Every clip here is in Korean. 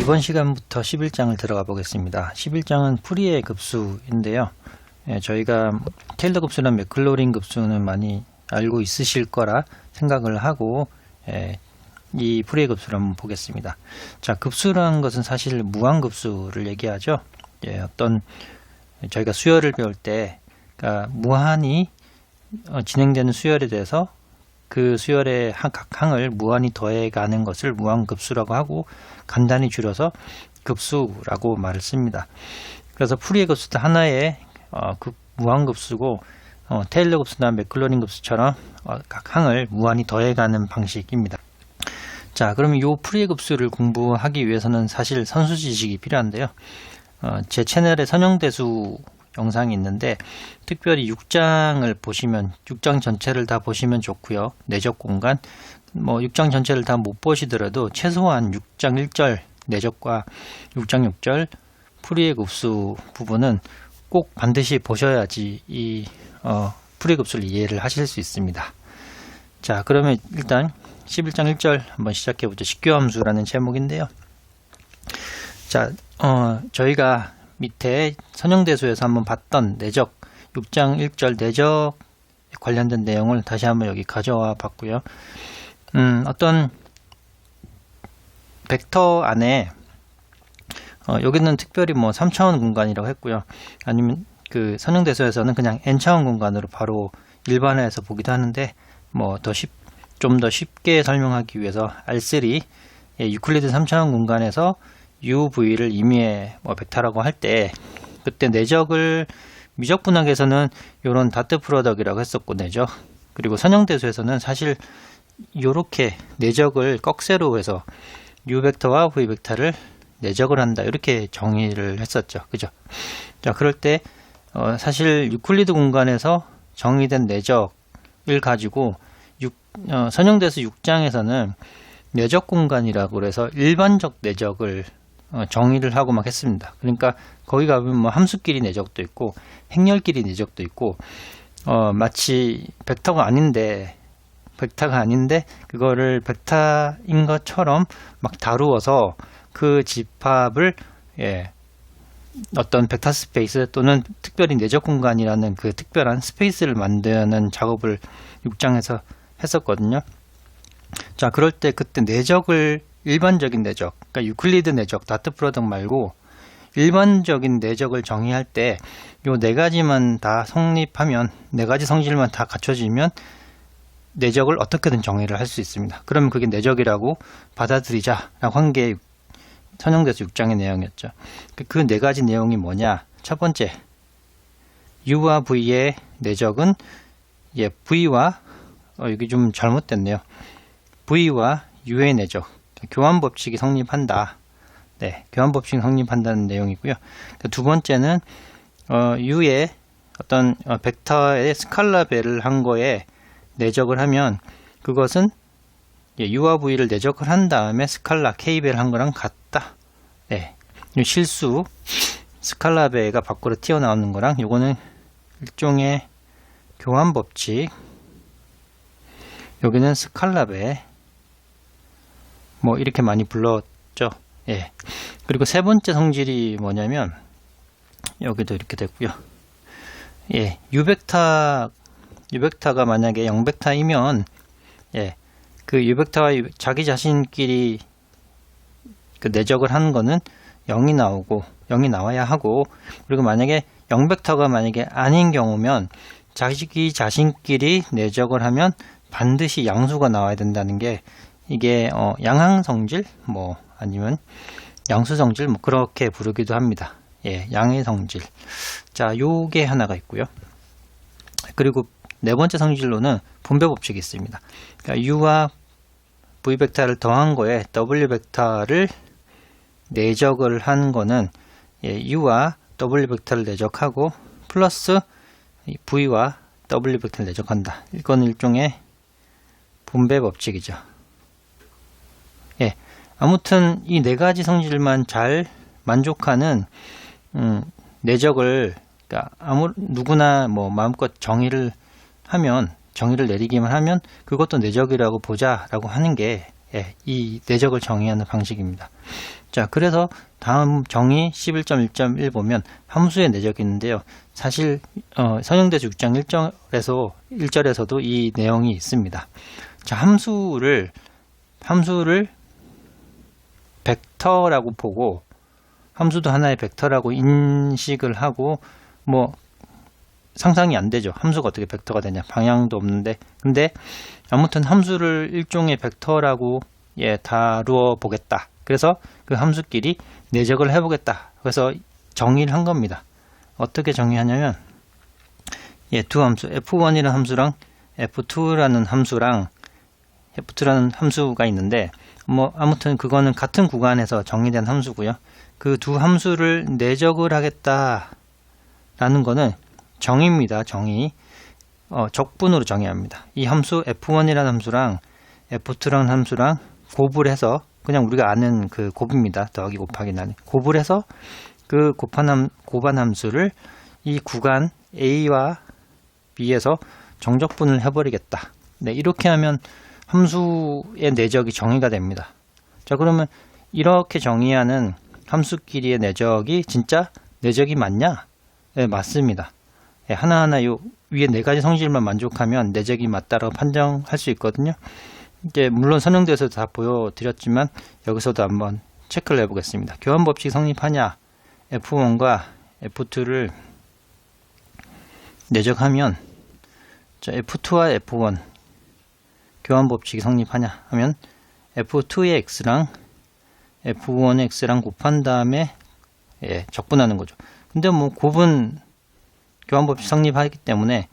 이번 시간부터 11장을 들어가 보겠습니다. 11장은 풀이의 급수인데요. 저희가 테일러 급수나 맥클로린 급수는 많이 알고 있으실 거라 생각을 하고 이 풀이의 급수를 한번 보겠습니다. 자, 급수라는 것은 사실 무한급수를 얘기하죠. 어떤 저희가 수열을 배울 때 그러니까 무한히 진행되는 수열에 대해서 그 수열의 각 항을 무한히 더해가는 것을 무한급수라고 하고 간단히 줄여서 급수라고 말을 씁니다. 그래서 풀이의 급수도 하나의 무한급수고 테일러 급수나 맥클로린 급수처럼 각 항을 무한히 더해가는 방식입니다. 자, 그러면 이 풀이의 급수를 공부하기 위해서는 사실 선수 지식이 필요한데요. 제 채널에 선형대수 영상이 있는데 특별히 6장을 보시면 6장 전체를 다 보시면 좋고요. 내적 공간 6장 전체를 다 못 보시더라도 최소한 6장 1절 내적과 6장 6절 풀이의 급수 부분은 꼭 반드시 보셔야지 이 풀이의 급수를 이해를 하실 수 있습니다. 자, 그러면 일단 11장 1절 한번 시작해 보죠. 식교함수라는 제목인데요. 자, 저희가 밑에 선형대수에서 한번 봤던 내적 6장 1절 내적 관련된 내용을 다시 한번 여기 가져와 봤고요. 어떤 벡터 안에 여기는 특별히 3차원 공간이라고 했고요. 아니면 그 선형대수에서는 그냥 n차원 공간으로 바로 일반화해서 보기도 하는데 좀 더 쉽게 설명하기 위해서 R3 유클리드 3차원 공간에서 UV를 임의의 벡터라고 할 때 그때 내적을 미적분학에서는 이런 다트 프로덕이라고 했었고 내적, 그리고 선형대수에서는 사실 이렇게 내적을 꺽쇠로 해서 U 벡터와 V 벡터를 내적을 한다 이렇게 정의를 했었죠. 그죠? 자, 그럴 때 사실 유클리드 공간에서 정의된 내적을 가지고 선형대수 6장에서는 내적 공간이라고 해서 일반적 내적을 정의를 하고 막 했습니다. 그러니까 거기 가면 함수끼리 내적도 있고 행렬끼리 내적도 있고 마치 벡터가 아닌데 그거를 벡터인 것처럼 막 다루어서 그 집합을 어떤 벡터 스페이스 또는 특별히 내적 공간이라는 그 특별한 스페이스를 만드는 작업을 6장에서 했었거든요. 자, 그럴 때 그때 내적을 일반적인 내적, 그러니까 유클리드 내적, 다트 프로덕 말고 일반적인 내적을 정의할 때 요 네 가지만 다 성립하면, 네 가지 성질만 다 갖춰지면 내적을 어떻게든 정의를 할 수 있습니다. 그러면 그게 내적이라고 받아들이자라고 한 게 선형대수 6장의 내용이었죠. 그 네 가지 내용이 뭐냐? 첫 번째, U와 V의 내적은 V와 여기 좀 잘못됐네요. V와 U의 내적, 교환법칙이 성립한다. 네, 교환법칙이 성립한다는 내용이고요. 두 번째는 U의 어떤 벡터의 스칼라벨을 한 거에 내적을 하면 그것은 U와 V를 내적을 한 다음에 스칼라 K배를 한 거랑 같다. 네, 실수 스칼라배가 밖으로 튀어나오는 거랑 요거는 일종의 교환법칙, 여기는 스칼라배 이렇게 많이 불렀죠. 예. 그리고 세 번째 성질이 뭐냐면 여기도 이렇게 됐고요. 예, U벡터가 만약에 0벡터이면 그 U벡터와 자기 자신끼리 그 내적을 하는 거는 0이 나와야 하고, 그리고 만약에 0벡터가 만약에 아닌 경우면 자기 자신끼리 내적을 하면 반드시 양수가 나와야 된다는 게 이게 양항성질 아니면 양수성질 그렇게 부르기도 합니다. 예, 양의 성질. 자, 요게 하나가 있고요. 그리고 네 번째 성질로는 분배 법칙이 있습니다. 그러니까 U와 V 벡터를 더한 거에 W 벡터를 내적을 한 거는 U와 W 벡터를 내적하고 플러스 V와 W 벡터를 내적한다. 이건 일종의 분배 법칙이죠. 예, 아무튼 이 네 가지 성질만 잘 만족하는 내적을, 그러니까 누구나 마음껏 정의를 내리기만 하면 그것도 내적이라고 보자라고 하는 게 예, 이 내적을 정의하는 방식입니다. 자, 그래서 다음 정의 11.1.1 보면 함수의 내적이 있는데요. 사실 선형대조 6장 1절에서도 이 내용이 있습니다. 자, 함수를 벡터라고 보고, 함수도 하나의 벡터라고 인식을 하고, 뭐 상상이 안 되죠. 함수가 어떻게 벡터가 되냐, 방향도 없는데. 근데 아무튼 함수를 일종의 벡터라고 다루어 보겠다. 그래서 그 함수끼리 내적을 해보겠다. 그래서 정의를 한 겁니다. 어떻게 정의하냐면, 두 함수, f1이라는 함수랑 f2라는 함수가 있는데, 뭐 아무튼 그거는 같은 구간에서 정의된 함수고요. 그 두 함수를 내적을 하겠다라는 거는 정의입니다. 정의. 적분으로 정의합니다. 이 함수 f1이라는 함수랑 f2라는 함수랑 곱을 해서, 그냥 우리가 아는 그 곱입니다. 더하기 곱하기 나는 곱을 해서 그 곱한 함수를 이 구간 A와 B에서 정적분을 해버리겠다. 네, 이렇게 하면 함수의 내적이 정의가 됩니다. 자, 그러면 이렇게 정의하는 함수끼리의 내적이 진짜 내적이 맞냐? 네, 맞습니다. 네, 하나하나 요 위에 네 가지 성질만 만족하면 내적이 맞다라고 판정할 수 있거든요. 이제 물론 선형대에서 다 보여드렸지만 여기서도 한번 체크를 해보겠습니다. 교환법칙 성립하냐? F1과 F2를 내적하면, 자, F2와 F1 교환법칙이 성립하냐 하면 F2의 X랑 F1의 X랑 곱한 다음에 적분하는 거죠. 근데 뭐 곱은 교환법칙 성립하기 때문에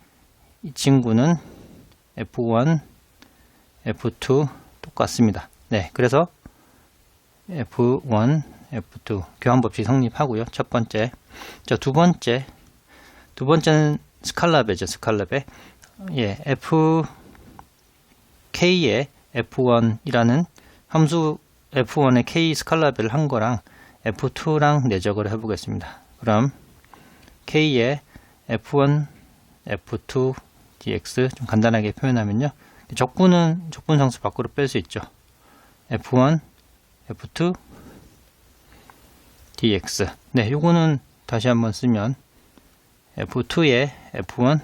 이 친구는 F1, F2 똑같습니다. 네, 그래서 F1, F2 교환법칙 성립하고요. 첫 번째. 자, 두 번째는 스칼라베죠. 스칼라베. K의 F1이라는 함수 F1의 K 스칼라베를 한 거랑 F2랑 내적을 해보겠습니다. 그럼 K의 F1, F2 dx 좀 간단하게 표현하면요. 적분은 적분상수 밖으로 뺄 수 있죠. F1, F2 dx. 네, 요거는 다시 한번 쓰면 F2의 F1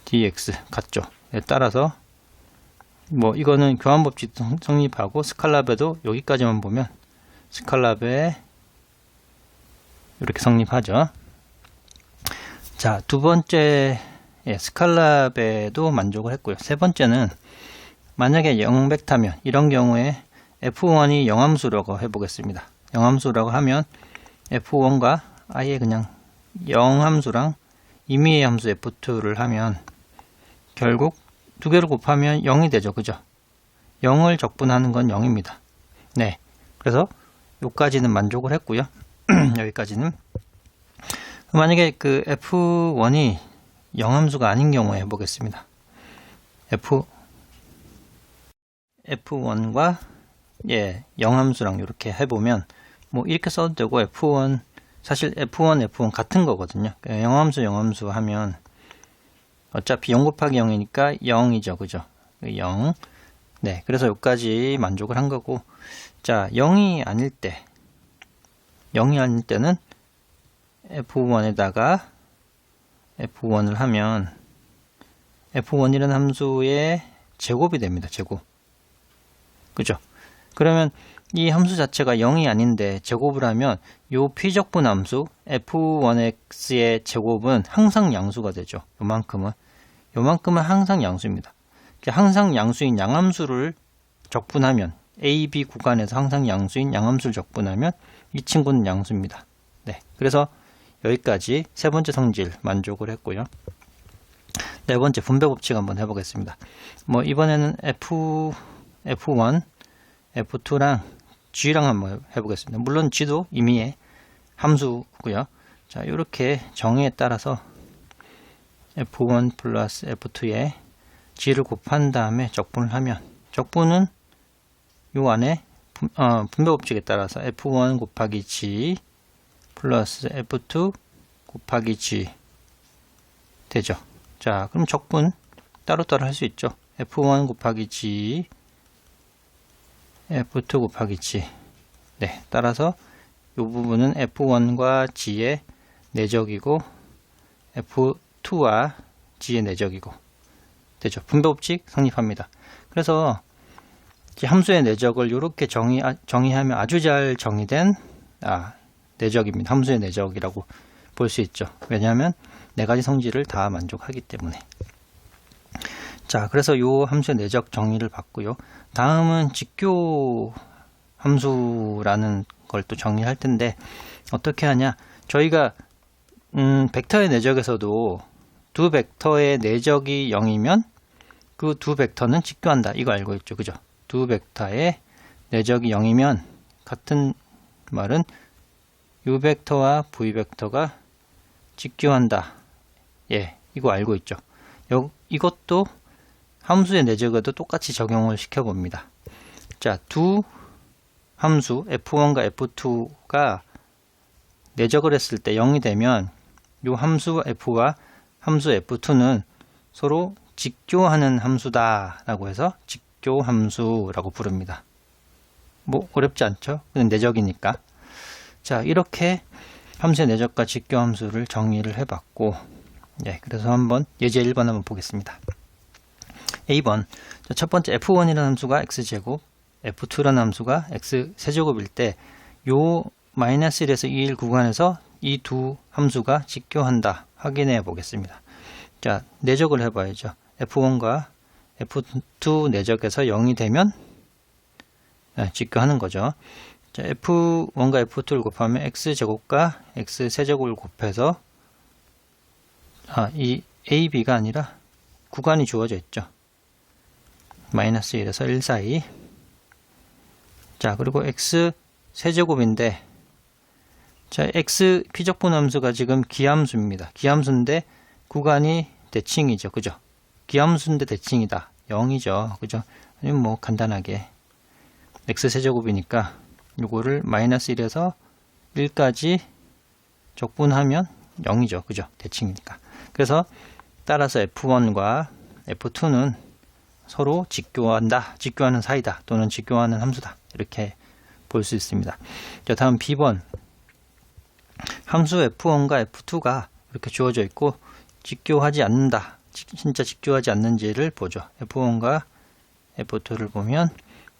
dx 같죠. 네, 따라서 뭐 이거는 교환법칙 성립하고 스칼라베도 여기까지만 보면 스칼라베 이렇게 성립하죠. 자, 두 번째 스칼라베도 만족을 했고요. 세 번째는 만약에 0벡터면 이런 경우에 F1이 영함수라고 해보겠습니다. 영함수라고 하면 F1과 아예 그냥 영함수랑 임의의 함수 F2를 하면 결국 두 개를 곱하면 0이 되죠. 그죠? 0을 적분하는 건 0입니다. 네. 그래서 여기까지는 만족을 했고요. 여기까지는. 만약에 그 F1이 영함수가 아닌 경우에 해보겠습니다. F1과 영함수랑 이렇게 해보면 뭐 이렇게 써도 되고, F1 사실 F1 같은 거거든요. 영함수 하면 어차피 0 곱하기 0이니까 0이죠. 그죠? 0. 네. 그래서 여기까지 만족을 한 거고. 자, 0이 아닐 때는 F1에다가 F1을 하면 F1이라는 함수의 제곱이 됩니다. 제곱. 그죠? 그러면 이 함수 자체가 0이 아닌데 제곱을 하면 요 피적분 함수 F1x의 제곱은 항상 양수가 되죠. 요만큼은 항상 양수입니다. 항상 양수인 양함수를 적분하면 A, B 구간에서 항상 양수인 양함수를 적분하면 이 친구는 양수입니다. 네, 그래서 여기까지 세 번째 성질 만족을 했고요. 네 번째 분배 법칙 한번 해보겠습니다. 뭐 이번에는 F1, F2랑 G랑 한번 해보겠습니다. 물론 G도 임의의 함수고요. 자, 이렇게 정의에 따라서 F1 플러스 F2에 G를 곱한 다음에 적분을 하면, 적분은 요 안에 분배 법칙에 따라서 F1 곱하기 G 플러스 F2 곱하기 G 되죠. 자, 그럼 적분 따로따로 할 수 있죠. F1 곱하기 G F2 곱하기 G. 네, 따라서 이 부분은 F1과 G의 내적이고 F2와 G의 내적이고 되죠. 분배법칙 성립합니다. 그래서 함수의 내적을 이렇게 정의하면 아주 잘 정의된 내적입니다. 함수의 내적이라고 볼 수 있죠. 왜냐하면 네 가지 성질을 다 만족하기 때문에. 자, 그래서 이 함수의 내적 정의를 받고요. 다음은 직교 함수라는 걸 또 정의할 텐데 어떻게 하냐? 저희가 벡터의 내적에서도 두 벡터의 내적이 0이면 그 두 벡터는 직교한다. 이거 알고 있죠, 그죠? 두 벡터의 내적이 0이면 같은 말은 U 벡터와 V 벡터가 직교한다. 예, 이거 알고 있죠. 이것도 함수의 내적에도 똑같이 적용을 시켜봅니다. 자, 두 함수 F1과 F2가 내적을 했을 때 0이 되면 이 함수 F와 함수 F2는 서로 직교하는 함수다 라고 해서 직교함수라고 부릅니다. 뭐 어렵지 않죠? 그냥 내적이니까. 자, 이렇게 함수의 내적과 직교함수를 정의를 해봤고, 예, 그래서 한번 예제 1번 한번 보겠습니다. A번, 첫 번째 F1이라는 함수가 x제곱, F2라는 함수가 x세제곱일 때 요 -1에서 2일 구간에서 이 두 함수가 직교한다 확인해 보겠습니다. 자, 내적을 해봐야죠. F1과 F2 내적에서 0이 되면 직교하는 거죠. 자, F1과 F2를 곱하면 x제곱과 x세제곱을 곱해서 이 A, B가 아니라 구간이 주어져 있죠. -1에서 1 사이. 자, 그리고 x 세제곱인데, 자, x 피적분함수가 지금 기함수입니다. 기함수인데 구간이 대칭이죠, 그죠? 기함수인데 대칭이다, 0이죠, 그죠? 아니면 뭐 간단하게 x 세제곱이니까 요거를 -1에서 1까지 적분하면 0이죠, 그죠? 대칭이니까. 그래서 따라서 F1과 F2는 서로 직교한다, 직교하는 사이다, 또는 직교하는 함수다, 이렇게 볼 수 있습니다. 자, 다음 B번, 함수 F1과 F2가 이렇게 주어져 있고 직교하지 않는다, 진짜 직교하지 않는지를 보죠. F1과 F2를 보면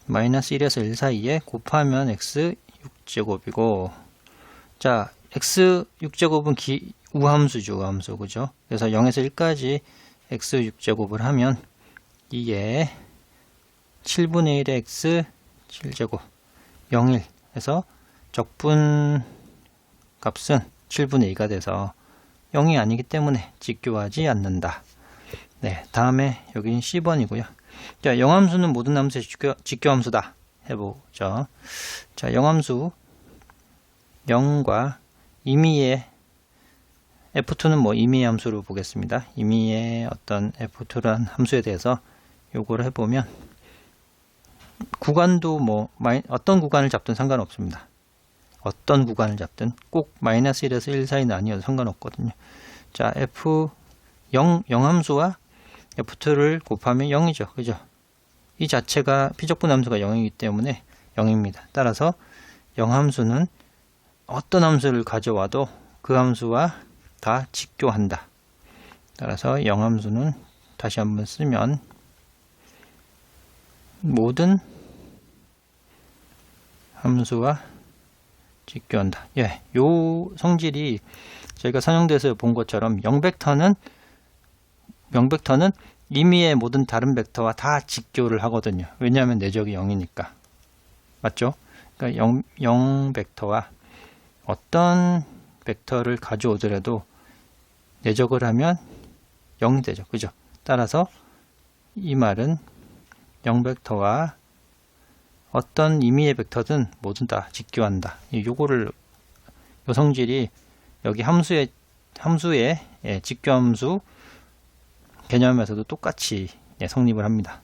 -1에서 1 사이에 곱하면 x 6제곱이고, 자, x 6제곱은 우함수죠, 우함수, 그죠? 그래서 0에서 1까지 x 6제곱을 하면 이게 7분의 1의 x 7제곱 0, 1 해서 적분 값은 7분의 2가 돼서 0이 아니기 때문에 직교하지 않는다. 네, 다음에 여기는 C번이고요. 자, 영함수는 모든 함수의 직교함수다 해보죠. 자, 영함수 0과 임의의 F2는 뭐 임의의 함수로 보겠습니다. 임의의 어떤 F2란 함수에 대해서 요거를 해보면 구간도 뭐 어떤 구간을 잡든 상관없습니다. 어떤 구간을 잡든 꼭 -1에서 1 사이는 아니어도 상관없거든요. 자, 영함수와 F2를 곱하면 0이죠, 그죠? 이 자체가 피적분함수가 0이기 때문에 0입니다. 따라서 영함수는 어떤 함수를 가져와도 그 함수와 다 직교한다. 따라서 영함수는 다시 한번 쓰면 모든 함수와 직교한다. 예, 요 성질이 저희가 선형대에서 본 것처럼 0벡터는 임의의 모든 다른 벡터와 다 직교를 하거든요. 왜냐하면 내적이 0이니까. 맞죠? 그러니까 0 벡터와 어떤 벡터를 가져오더라도 내적을 하면 0이 되죠, 그죠? 따라서 이 말은 0벡터와 어떤 임의의 벡터든 모두 다 직교한다. 요거를, 요 성질이 여기 함수의 직교함수 개념에서도 똑같이 성립을 합니다.